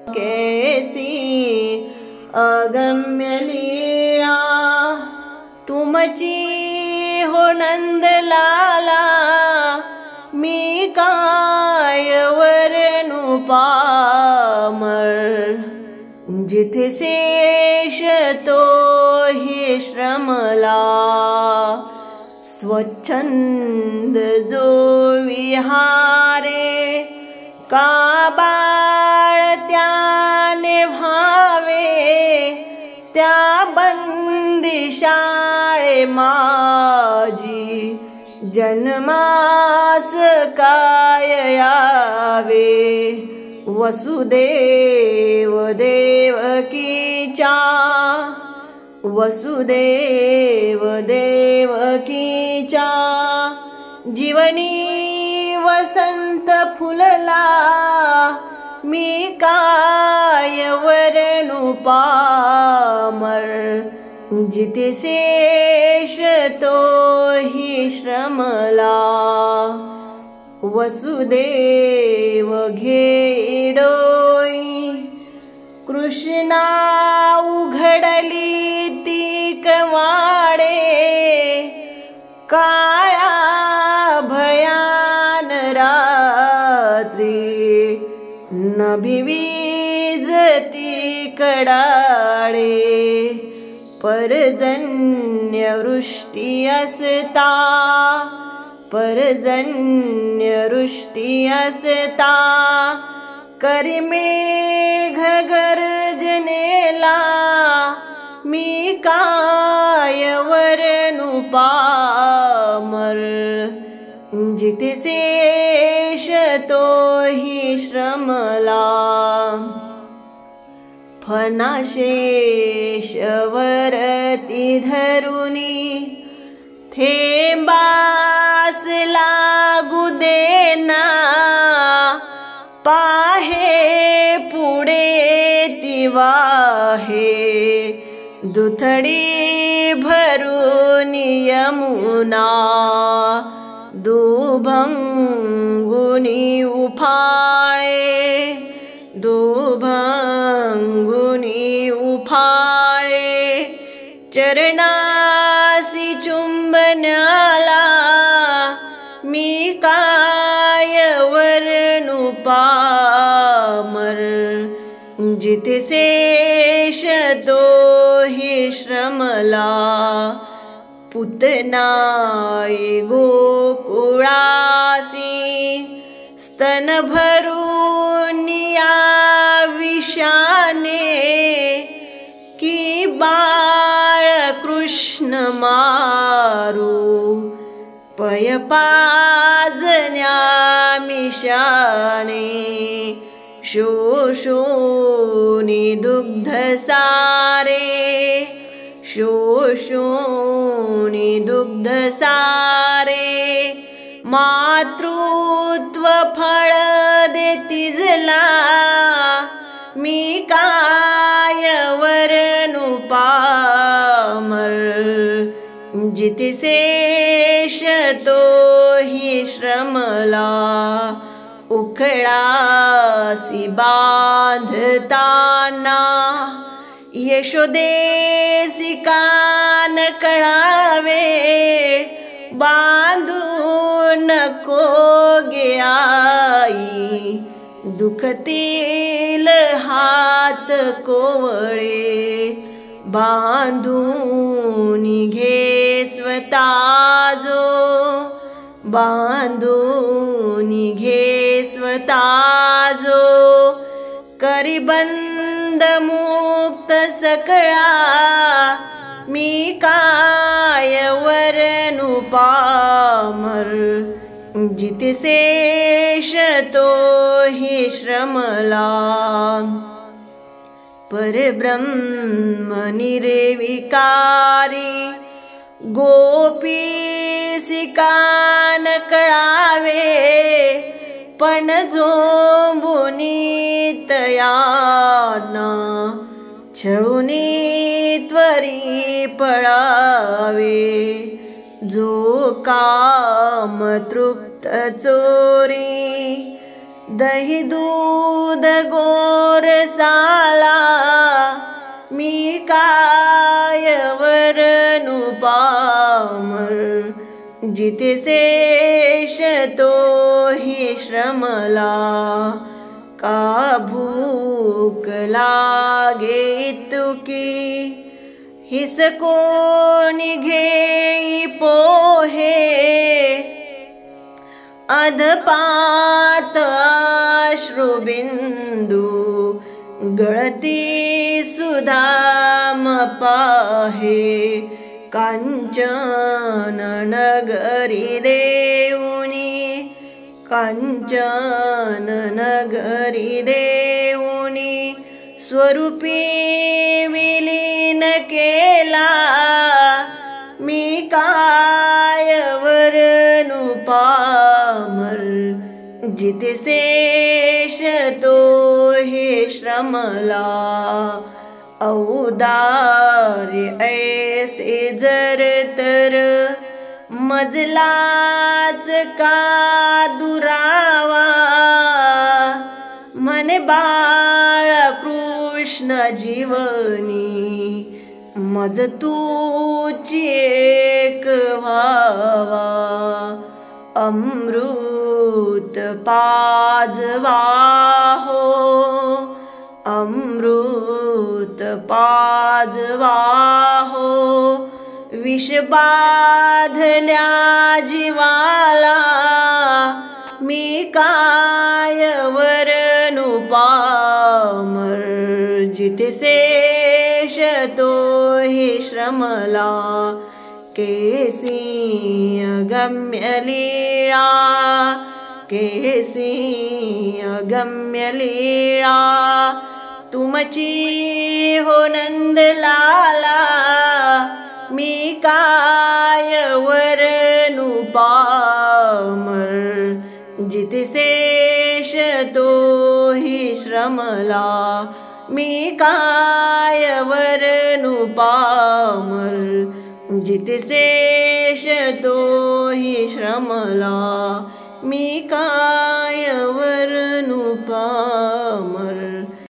कैसी अगम्य लीला तुमची हो नंदलाला, मी काय वर्णू पामर. जिथे शेष तो ही श्रमला, स्वच्छंद जो विहारे, का बाळ त्याने व्हावे त्या बंदी शाळे माझी. जन्मास काय यावे वसुदेव देवकीच्या, वसुदेव देवकीच्या. जीवनी वसंत फुलला, मी काय वर्णू पामर. जिथे शेष तो ही श्रमला, वसुदेव घे डोई. कृष्णा उघडली ती कवाडे, काळा भयान रात्री. नभी वीजती कडाळे, पर्जन्य वृष्टी असता, पर्जन्य वृष्टी असता. करी मेघ गर्जनेला, मी काय वर्णू पामर. जिथे शेष तो ही श्रमला, फणाशेष वरती धरुनी. थेंबास लागू देना, पाहे पुढे ती वाहे. दुथडी भरून यमुना, दुभंगुनी उफाळे, दुभंगुनी उफाळे. चरणासी चुंबनाला, मी काय वर्णू पामर. जिथे शेष तो ही श्रमला, पुतनाई गोकुळासी. स्तन भरून या विषाने, की बाळ कृष्ण मारू. पय पाजण्या मिशाने, शोषोनी दुग्ध सारे, शोषोनी दुग्ध सारे. मातृत्व फळ देतिजला, मी काय वर्णू पामर. जिथे शेष तो ही श्रमला, उखळासी बांधताना. यशोदेसी कान कळावे, बांधू नको गे आई. दुखतील हात कोवळे, बांधून घे स्वताजो, बांधून घे स्वताजो. करी बंद मुक्त सकळा, मी काय वर्णू पामर. जिथे शेष तो ही श्रमला, परब्रह्म निर्विकारी. गोपीसी कान कळावे, पण झोंबुनी तयाना. छळुनी त्वरी पळावे, जो काम तृप्त चोरी. दही दूध गोर साला मी काय वरनु पामर जिथे शेष तो ही श्रमला का भूक लागे तुकी हिसकोनी घेई पोहे अधपात अश्रुबिंदू गळती सुधाम पाहे कांचन नगरी देऊनी कांचन नगरी देऊनी स्वरूपी विलीन केला मी काय वरनु पामर जिथे शेष तो हे श्रमला औदार्य ऐसे जर तर मजलाच का दुरावा म्हणे बाळा कृष्ण जीवनी मज तूची एक व्हावा अमृत पाजवा हो अमृत पाजवा हो विष बाधल्या जीवाला मी काय वरनु पामर जिथे शेष तो ही श्रमला केसी अगम्य लीळा केसी अगम्य लीळा तुमची हो नंद लाला मी काय वरनु पामर जिथे शेष तो ही श्रमला मी काय वरनु पामर जिथे शेष तो ही श्रमला मी काय